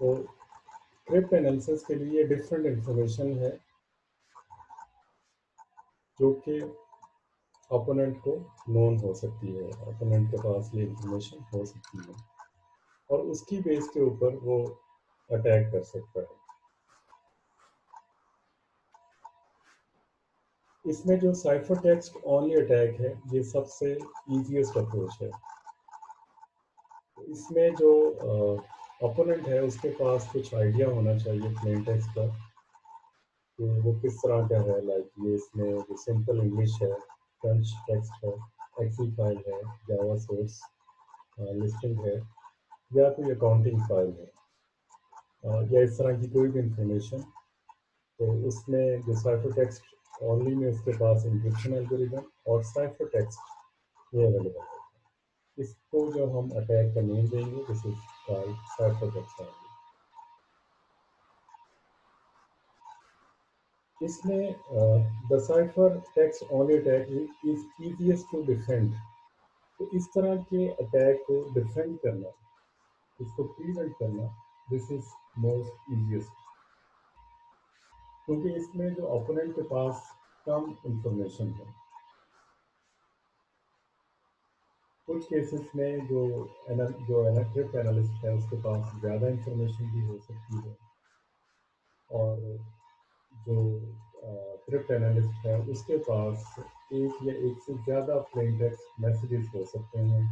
तो crypt analysis के लिए डिफरेंट इंफॉर्मेशन है जो कि ओपोनेंट को नोन हो सकती है, ओपोनेंट के पास ये इंफॉर्मेशन हो सकती है और उसकी बेस के ऊपर वो अटैक कर सकता है। इसमें जो साइफर टेक्स्ट ओनली अटैक है ये सबसे ईजीएस्ट अप्रोच है। इसमें जो ओपोनेंट है उसके पास कुछ आइडिया होना चाहिए प्लेन टेक्स्ट का कि वो किस तरह का है। लाइक ये इसमें जो सिंपल इंग्लिश है, फ्रेंच टेक्स्ट है, एक्सेल फाइल है, जावा सोर्स लिस्टिंग है, या कोई अकाउंटिंग फाइल है, या इस तरह की कोई भी इंफॉर्मेशन। तो उसमें जो साइफर टेक्स्ट ओनली में उसके पास इंक्रिप्शन एल्गोरिदम और साइफर टेक्स्ट ये अवेलेबल है। इसको जो हम अटैक का नेम देंगे this is called cipher text. इसमें the cipher text only attack is easiest to defend. तो इस तरह के अटैक को डिफेंड करना, इसको प्रिवेंट करना, दिस इज मोस्ट इजीएस्ट, क्योंकि इसमें जो ओपोनेंट के पास कम इंफॉर्मेशन है। कुछ केसेस में जो क्रिप्ट एनालिस्ट है उसके पास ज़्यादा इंफॉर्मेशन भी हो सकती है और जो क्रिप्ट एनालिस्ट है उसके पास एक या एक से ज़्यादा प्लेन टेक्स्ट मैसेजेस हो सकते हैं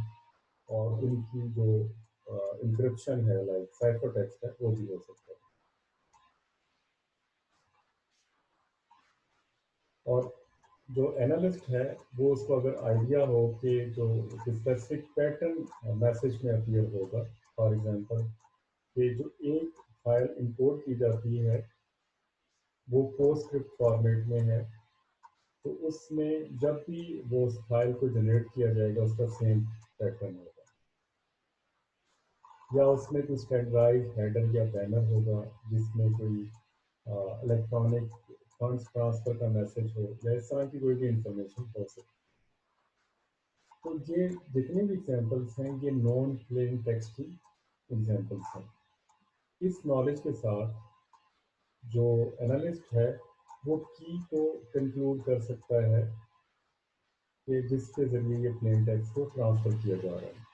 और उनकी जो इंक्रिप्शन है लाइक साइफर टेक्स्ट है वो भी हो सकता है। और जो एनालिस्ट है वो उसको अगर आइडिया हो कि जो स्पेसिफिक पैटर्न मैसेज में अपीयर होगा, फॉर एग्जांपल कि जो एक फाइल इंपोर्ट की जाती है वो पोस्टस्क्रिप्ट फॉर्मेट में है, तो उसमें जब भी वो उस फाइल को जनरेट किया जाएगा उसका सेम पैटर्न होगा, या उसमें कोई स्टैंडर्डाइज हेडर या बैनर होगा जिसमें कोई इलेक्ट्रॉनिक फंड्स ट्रांसफर का मैसेज हो या इस तरह की कोई भी इंफॉर्मेशन हो सकती है। तो ये जितने भी एग्जांपल्स हैं ये नॉन प्लेन टेक्स्ट की एग्जांपल्स हैं। इस नॉलेज के साथ जो एनालिस्ट है वो की को कंक्लूड कर सकता है कि जिसके जरिए ये प्लेन टेक्स्ट को ट्रांसफर किया जा रहा है।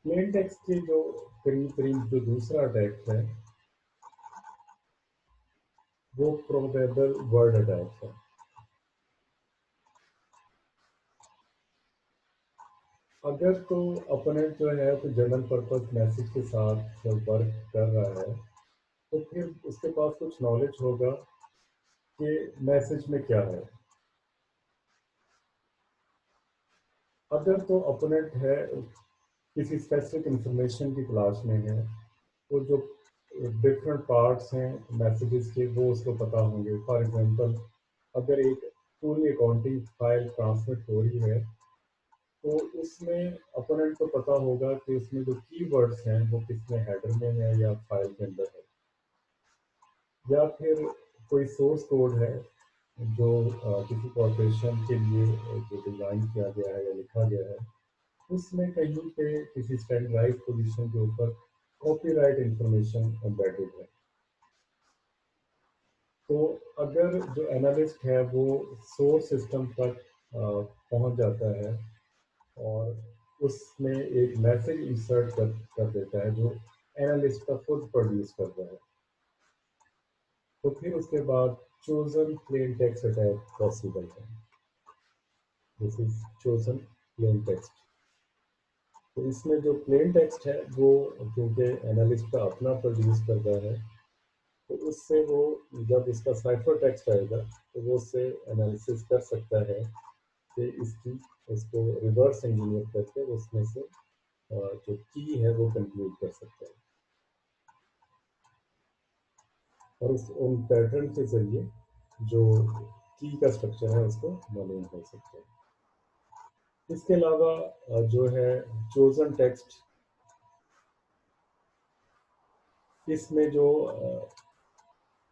प्लेन टेक्स्ट के जो करीब करीब जो दूसरा अटैक है वो प्रोबेबल वर्ड अटैक है। अगर तो अपोनेंट जो है तो जनरल पर्पस मैसेज के साथ वर्क कर रहा है तो फिर उसके पास कुछ नॉलेज होगा कि मैसेज में क्या है। अगर तो अपोनेंट है किसी स्पेसिफिक इंफॉर्मेशन की तलाश में है तो जो डिफरेंट पार्ट्स हैं मैसेजेस के वो उसको पता होंगे। फॉर एग्जांपल अगर एक पूरी अकाउंटिंग फाइल ट्रांसमिट हो रही है तो उसमें अपोनेंट को पता होगा कि उसमें जो कीवर्ड्स हैं वो किसमें हेडर में है या फाइल के अंदर है, या फिर कोई सोर्स कोड है जो किसी कॉर्पोरेशन के लिए जो डिज़ाइन किया गया है या लिखा गया है उसमें कहीं पे किसी स्टैंडर्डाइज पोजीशन के ऊपर कॉपीराइट इंफॉर्मेशन एम्बेडेड है। तो अगर जो एनालिस्ट है वो सोर्स सिस्टम तक पहुंच जाता है और उसमें एक मैसेज इंसर्ट कर देता है जो एनालिस्ट का खुद प्रोड्यूस कर रहा है, तो फिर उसके बाद chosen plain text attack possible है। This is chosen plain text. तो इसमें जो प्लेन टेक्स्ट है वो क्योंकि एनालिस्ट का अपना प्रोड्यूस करता है तो उससे वो जब इसका साइफर टेक्स्ट आएगा तो वो उससे एनालिसिस कर सकता है कि इसकी उसको रिवर्स इंजीनियर करके उसमें से जो की है वो कंक्लूड कर सकता है और उस उन पैटर्न के जरिए जो की का स्ट्रक्चर है उसको मालूम हो सकता है। इसके अलावा जो है चोजन टेक्स्ट, इसमें जो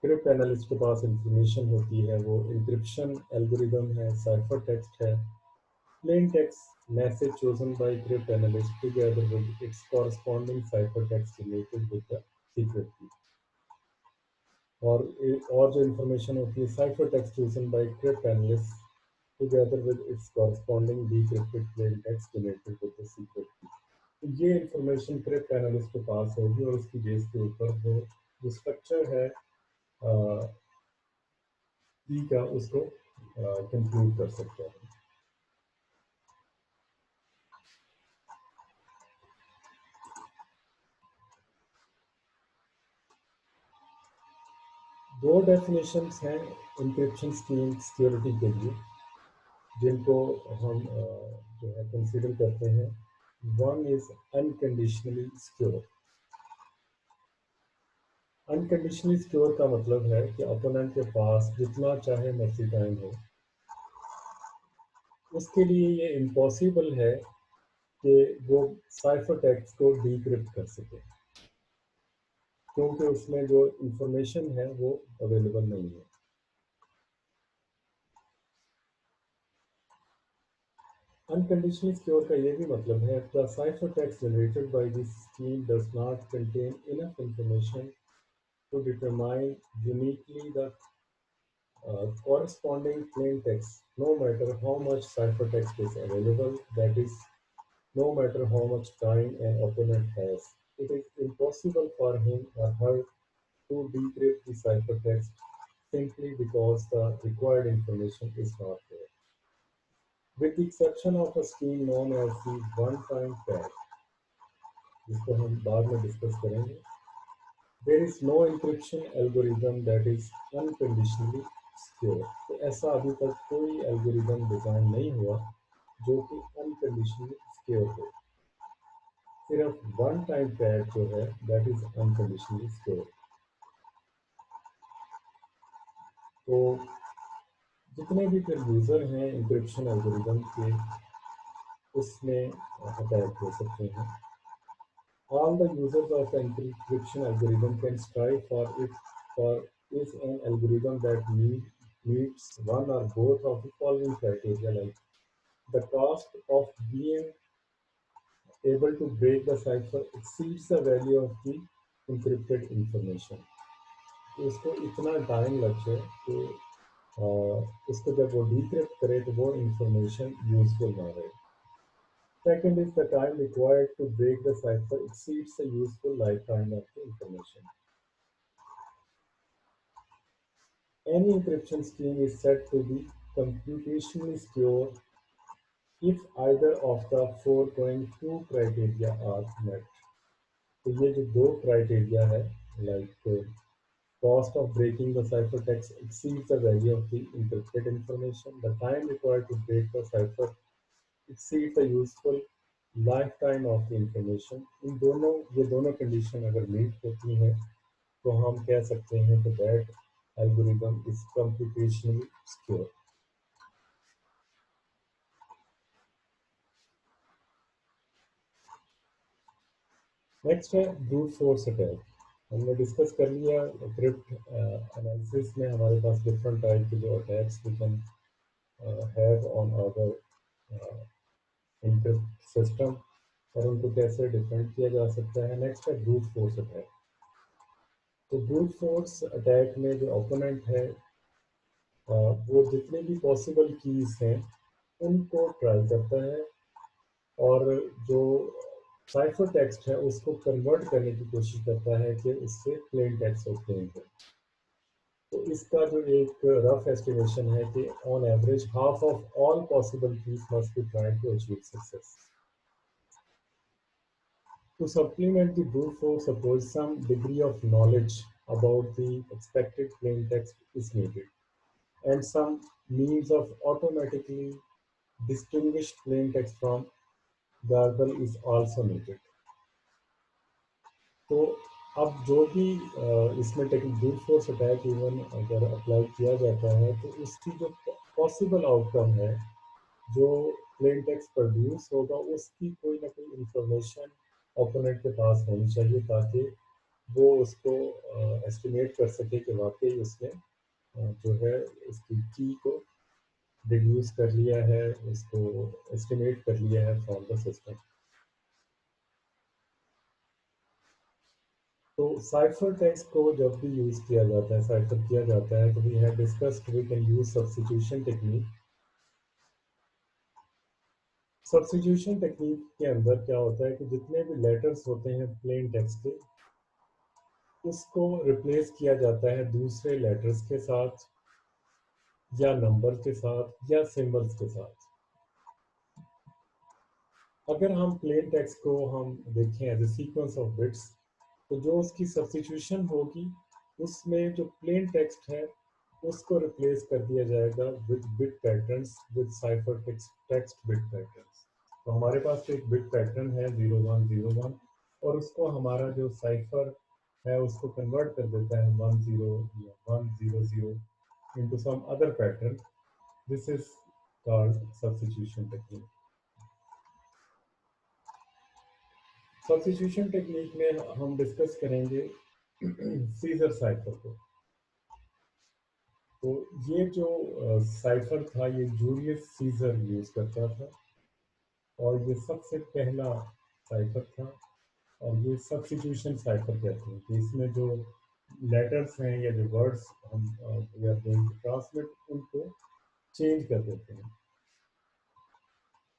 क्रिप्ट एनालिस्ट के पास इंफॉर्मेशन होती है वो इंक्रिप्शन एल्गोरिदम है, साइफर टेक्स्ट है Plain text message chosen by cryptanalyst together with its corresponding ciphertext related with the secret key. और जो information होती है ciphertext chosen by cryptanalyst together with its corresponding decrypted plain text related with the secret key. तो ये information cryptanalyst के पास होगी और उसकी बेस के ऊपर वो जो structure है की का उसको कंक्लूड कर सकते हैं. दो डेफिनेशंस हैं इंक्रिप्शन स्कीम सिक्योरिटी के लिए जिनको हम जो है कंसीडर करते हैं. One is unconditionally secure. Unconditionally secure का मतलब है कि अपोनेंट के पास जितना चाहे मर्जी टाइम हो उसके लिए ये इम्पॉसिबल है कि वो साइफर टेक्स्ट को डीक्रिप्ट कर सके क्योंकि उसमें जो इंफॉर्मेशन है वो अवेलेबल नहीं है. Unconditionally secure का ये भी मतलब है the ciphertext generated by this scheme does not contain enough information to determine uniquely the corresponding plain text, no matter how much ciphertext is available, that is, no matter how much time an opponent has. It is impossible for him or her to decrypt the ciphertext simply because the required information is not there. With the exception of a scheme known as the one-time pad, जिसको हम बाद में discuss करेंगे, there is no encryption algorithm that is unconditionally secure. तो ऐसा अभी तक कोई एल्गोरिदम डिजाइन नहीं हुआ जो कि अनकंडीशनली सिक्योर हो. सिर्फ वन टाइम पैड जो है दैट इज अनकंडीशनली सिक्योर. तो जितने भी फिर यूजर हैं इंक्रिप्शन एल्गोरिदम के उसमें अटैक हो सकते हैं. All the users of the encryption algorithm can strive for is an algorithm that meets one or both of the following criteria, like the cost of being able to break the cipher exceeds the value of the encrypted information. तो उसको इतना time लग जाए कि उसको जब वो decrypt करे तो वो इंफॉर्मेशन यूजफुल ना रहे. Second is the time required to break the cipher exceeds the useful lifetime of the information. Any encryption scheme is said to be computationally secure if either of the foregoing two criteria are met. तो ये जो दो criteria है like cost of breaking the ciphertext exceeds the value of the encrypted information, the time required to break the cipher exceeds the useful lifetime of the information. इन दोनों ये दोनों condition अगर meet होती हैं तो हम कह सकते हैं कि that algorithm is computationally secure. Next है ब्रूट फोर्स अटैक. हमने डिस्कस कर लिया क्रिप्ट एनालिसिस में हमारे पास डिफरेंट टाइप के जो attacks we can have on our encrypt system और उनको कैसे डिफेंड किया जा सकता है. नेक्स्ट है ब्रूट फोर्स अटैक. तो ब्रूट फोर्स अटैक में जो ओपोनेंट है वो जितने भी पॉसिबल कीज हैं उनको ट्राई करता है और जो साइफर टेक्स्ट है उसको कन्वर्ट करने की कोशिश करता है कि उससे प्लेन टेक्स्ट ऑब्टेन हो. तो इसका जो एक रफ एस्टिमेशन है कि on average half of all possible keys must be tried to achieve success. To supplement the brute force approach, some degree of knowledge about the expected plain text is needed, and some means of automatically distinguish plain text from garble is also needed. तो अब जो भी इसमें technique brute force attack even अगर apply किया जाता है तो उसकी जो पॉसिबल आउटकम है जो प्लेन टेक्स्ट प्रोड्यूस होगा उसकी कोई ना कोई इंफॉर्मेशन ओपोनेंट के पास होनी चाहिए ताकि वो उसको एस्टिमेट कर सके कि वाकई उसने जो है उसकी की को डिड्यूस कर लिया है, उसको एस्टिमेट कर लिया है फ्रॉम द सिस्टम। तो साइफर टेक्स्ट को जब भी यूज़ किया जाता है, साइफर किया जाता है, तो we have discussed we can use substitution technique. Substitution technique के अंदर क्या होता है कि जितने भी लेटर्स होते हैं प्लेन टेक्स्ट के, उसको रिप्लेस किया जाता है दूसरे लेटर्स के साथ या नंबर के साथ या सिंबल्स के साथ। अगर हम प्लेन टेक्स्ट को हम देखें as a sequence of bits, तो जो उसकी सब्स्टिट्यूशन होगी, उसमें जो प्लेन टेक्स्ट है उसको रिप्लेस कर दिया जाएगा with bit patterns, with cipher text bit patterns. तो हमारे पास एक बिट पैटर्न है 0101, और उसको हमारा जो साइफर है उसको कन्वर्ट कर देता है 10 या 100 into some other pattern. This is called substitution technique. Substitution technique में हम डिस्कस करेंगे सीजर साइफर को। तो ये जो साइफर था, ये जूलियस सीजर यूज करता था, और ये सबसे पहला साइफर था, और ये सब्स्टिट्यूशन साइफर कहते हैं कि इसमें जो लेटर्स हैं या जो वर्ड्स हम we are going to translate, उनको चेंज कर देते हैं।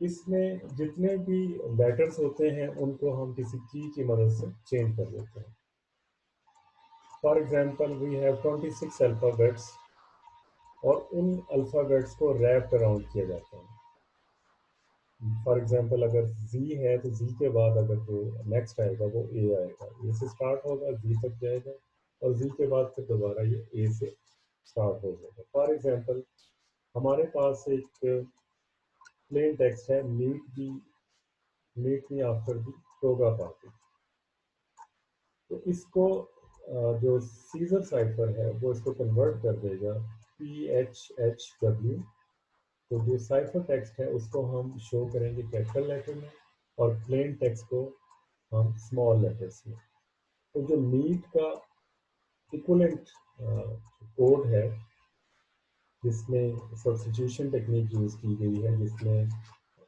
इसमें जितने भी लेटर्स होते हैं उनको हम किसी की मदद से चेंज कर देते हैं। For example we have 26 alphabets, और उन अल्फ़ाबेट्स को रैप्ड अराउंड किया जाता है। फॉर एग्जाम्पल अगर जी है तो जी के बाद अगर जो नेक्स्ट आएगा वो ए आएगा, ए से स्टार्ट होगा, जी तक जाएगा, और जी के बाद फिर दोबारा ये ए से स्टार्ट हो जाएगा। फॉर एग्जाम्पल हमारे पास एक प्लेन टेक्स्ट है, meet me after the toga party. तो इसको जो सीजर साइफर है वो इसको कन्वर्ट कर देगा PHHW। तो जो साइफर टेक्स्ट है उसको हम शो करेंगे कैपिटल लेटर में, और प्लेन टेक्स्ट को हम स्मॉल लेटर्स में। तो जो मीट का इक्वलेंट कोड है, जिसमें सब्स्टिट्यूशन टेक्निक यूज की गई है, जिसमें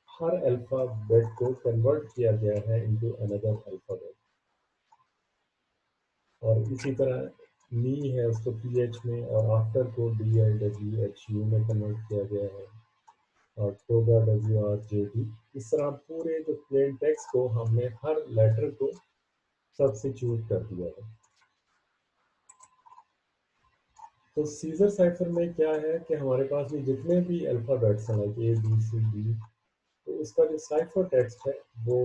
हर अल्फाबेट को कन्वर्ट किया गया है इनटू अनदर अल्फाबेट। और इसी तरह मी है उसको PH में, और आफ्टर को DIWHU में कन्वर्ट किया गया है, और टोगा WRJD। इस तरह पूरे जो प्लेन टेक्स्ट को हमने हर लेटर को सब्स्टिट्यूट कर दिया है। तो सीजर साइफर में क्या है कि हमारे पास में जितने भी अल्फाबेट्स हैं, लाइक ABCD, तो उसका जो साइफर टेक्स्ट है वो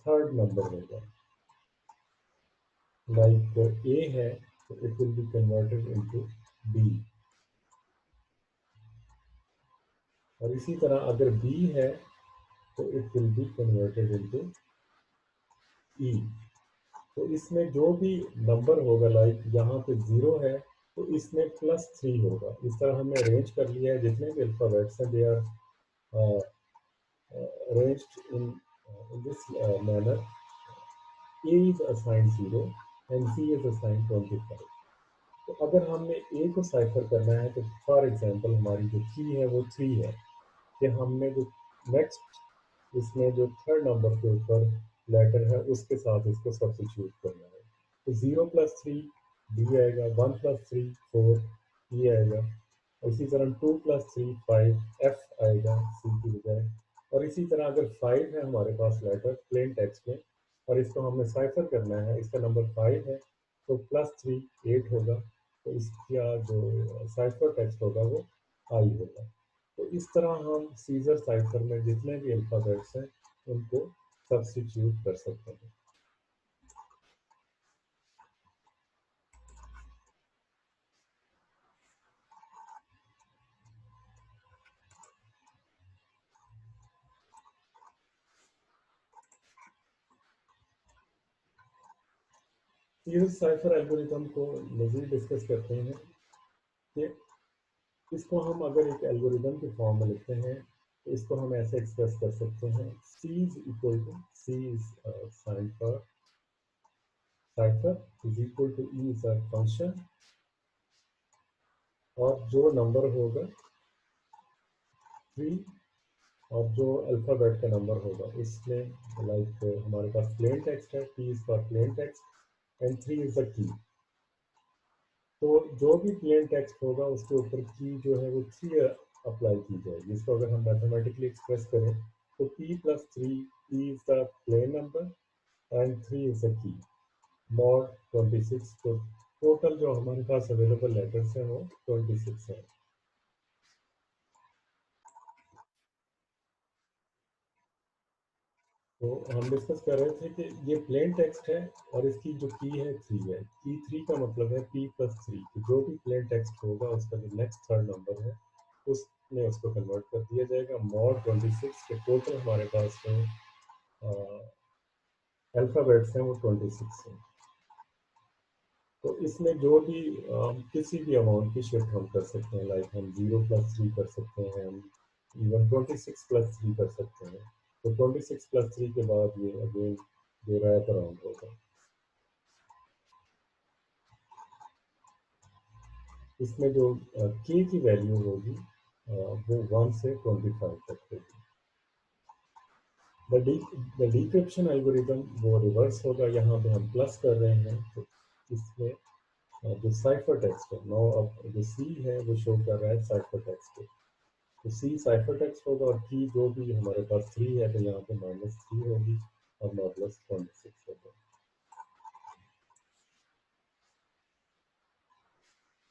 थर्ड नंबर होगा। लाइक A है तो it will be converted into B, और इसी तरह अगर B है तो it will be converted into E। तो इसमें जो भी नंबर होगा, लाइक यहाँ पे 0 है तो इसमें +3 होगा। इस तरह हमने अरेंज कर लिया है जितने भी अल्फाबेट्स हैं, they are arranged in this manner. A is assigned 0 and C is assigned 25। तो अगर हमने A को साइफर करना है, तो फॉर एग्जांपल हमारी जो की है वो 3 है, कि हमने जो नेक्स्ट इसमें जो थर्ड नंबर के ऊपर लेटर है उसके साथ इसको सब्स्टिट्यूट करना है। तो 0+3 B आएगा, 1+3 4 E आएगा, और इसी तरह 2+3 5 F आएगा C की बजाय। और इसी तरह अगर 5 है हमारे पास लेटर प्लेन टेक्स्ट में, और इसको हमने साइफर करना है, इसका नंबर 5 है, तो +3 8 होगा, तो इसका जो साइफर टेक्स्ट होगा वो आई होगा। तो इस तरह हम सीजर साइफर में जितने भी अल्फ़ाबेट्स हैं उनको सब्स्टिट्यूट कर सकते हैं। सीजर साइफर एल्गोरिथम को मज़ीद डिस्कस करते हैं कि इसको हम अगर एक एल्गोरिदम के फॉर्म में लिखते हैं, तो इसको हम ऐसे एक्सप्रेस कर सकते हैं, C is equal to C is sign for cipher is equal to E is a function, और जो नंबर होगा 3 और जो अल्फ़ाबेट का नंबर होगा इसमें लाइक हमारे पास प्लेन टेक्स्ट है, P is for plain text and 3 is the की। तो जो भी प्लेन टेक्स्ट होगा उसके ऊपर की जो है वो 3 अप्लाई की जाएगी। इसको अगर हम मैथमेटिकली एक्सप्रेस करें तो P plus 3, P is the plain number and 3 is the key, mod 26। तो टोटल जो हमारे पास अवेलेबल लेटर्स हैं वो 26 हैं। तो हम डिस्कस कर रहे थे कि ये प्लेन टेक्स्ट है और इसकी जो की है 3 है। की 3 का मतलब है P प्लस 3, कि जो भी प्लेन टेक्स्ट होगा उसका जो नेक्स्ट थर्ड नंबर है उसमें उसको कन्वर्ट कर दिया जाएगा। मॉड 26 के टोटल हमारे पास जो अल्फ़ाबेट्स हैं वो 26 हैं। तो इसमें जो भी किसी भी अमाउंट की शिफ्ट हम कर सकते हैं, लाइक हम 0 प्लस 3 कर सकते हैं, हम इवन 26 प्लस 3 कर सकते हैं। तो 26 प्लस 3 के बाद ये अगेन जो रैप अराउंड होगा, इसमें जो के की वैल्यू होगी वो 1 से 25 तक होगी। द डिक्रिप्शन एल्गोरिदम वो रिवर्स होगा, यहाँ पे हम प्लस कर रहे हैं तो इसमें जो साइफर टेक्स्ट है, नो अब जो सी है वो शो कर रहा है साइफर टेक्स्ट को। तो सी साइफर टेक्स्ट होगा और की जो भी हमारे पास 3 है तो यहाँ पे -3 होगी और मॉडुलस 26 होगा।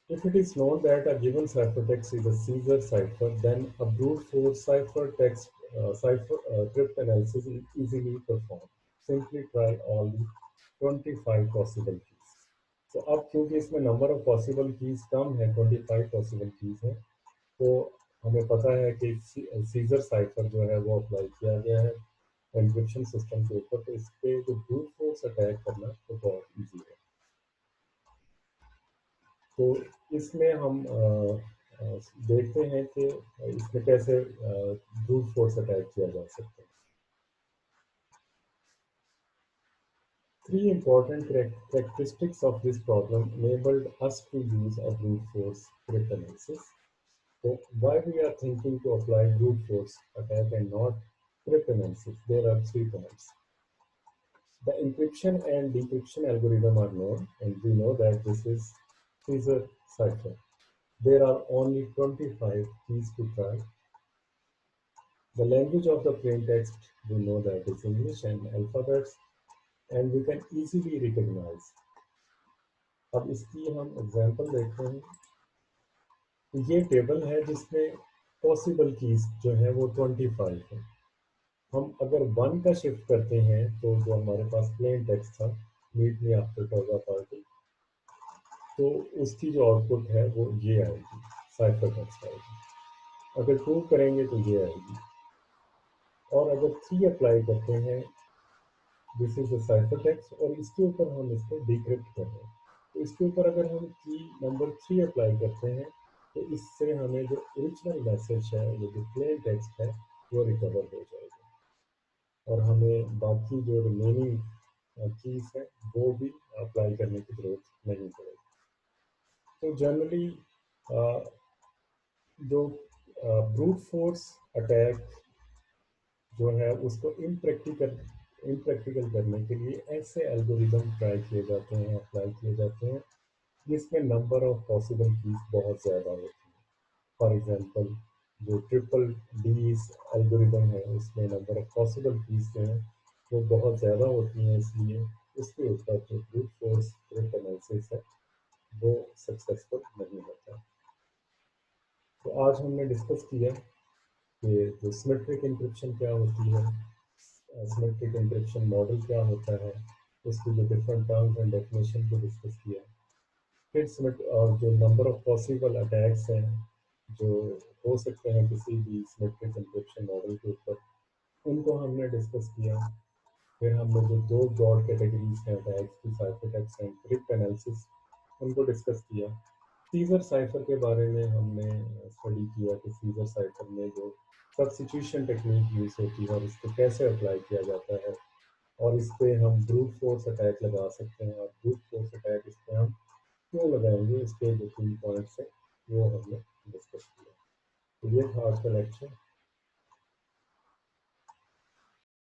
If it is known that a given ciphertext is a Caesar cipher, then a brute force ciphertext crypt analysis is easily performed. Simply try all the 25 possible keys. तो अब क्योंकि इसमें नंबर ऑफ पॉसिबल कीज कम है, 25 possible keys है, तो हमें पता है कि सीजर साइफर जो है वो अप्लाई किया गया है एन्क्रिप्शन सिस्टम के ऊपर, तो इस पे जो ब्रूट फोर्स अटैक करना तो बहुत ईजी है। तो इसमें हम देखते हैं कि इसमें कैसे ब्रूट फोर्स अटैक किया जा सकता है। Three important characteristics of this problem enabled us to use a brute force cryptanalysis. So why we are thinking to apply brute force attack and not cryptanalysis? There are 3 points. The encryption and decryption algorithm are known, and we know that this is Caesar cipher. There are only 25 keys to try. The language of the plain text, we know that is English and alphabets, and we can easily recognize. अब इसकी हम example देखते हैं। तो ये table है जिसमें possible keys जो है वो 25 है। हम अगर 1 का शिफ्ट करते हैं तो जो हमारे पास प्लेन टेक्स्ट था, मीट मी आफ्टर टॉगा पार्टी, तो उसकी जो आउटपुट है वो ये आएगी, साइफर टेक्स्ट आएगी। अगर 2 करेंगे तो ये आएगी, और अगर 3 अप्लाई करते हैं, this is the cipher text, और इसके ऊपर हम इसको डिक्रिप्ट कर रहे हैं। तो इसके ऊपर अगर हम की नंबर 3 अप्लाई करते हैं तो इससे हमें जो ओरिजिनल मैसेज है, वो जो प्लेन टेक्स्ट है, वो रिकवर हो जाएगा और हमें बाकी जो रिमेनिंग कीज है वो भी अप्लाई करने की जरूरत नहीं पड़ेगी। तो जनरली जो ब्रूट फोर्स अटैक जो है उसको इम्प्रैक्टिकल करने के लिए ऐसे एल्गोरिदम ट्राई किए जाते हैं, अप्लाई किए जाते हैं जिसमें नंबर ऑफ पॉसिबल कीज बहुत ज़्यादा होती है। फॉर एग्जांपल जो ट्रिपल डीज एल्गोरिदम है उसमें नंबर ऑफ पॉसिबल कीज जो है वो बहुत ज़्यादा होती हैं, इसलिए उसके ऊपर जो ब्रूट फोर्स क्रिप्ट एनालिसिस है वो सक्सेसफुल नहीं होता। तो आज हमने डिस्कस किया कि जो सिमेट्रिक इंक्रिप्शन क्या होती है, सिमेट्रिक इंक्रिप्शन मॉडल क्या होता है, उसकी जो डिफरेंट टर्म्स एंड डेफिनेशन को डिस्कस किया। फिर और जो नंबर ऑफ पॉसिबल अटैक्स हैं जो हो सकते हैं किसी भी सिमेट्रिक इंक्रिप्शन मॉडल के ऊपर, उनको हमने डिस्कस किया। फिर हमने जो 2 ब्रॉड कैटेगरीज हैं अटैक्स की, cipher attacks and crypt analysis, उनको डिस्कस किया। सीजर साइफर के बारे में हमने स्टडी किया कि सीजर साइफर में जो सब्स्टिट्यूशन टेक्निक यूज होती है और इसको कैसे अप्लाई किया जाता है, और इस पे हम ब्रूट फोर्स अटैक लगा सकते हैं, और ब्रूट फोर्स अटैक इस पे हम क्यों लगाएंगे, इसके जो 3 पॉइंट्स हैं वो हमने डिस्कस किया। तो ये था आज का लेक्चर।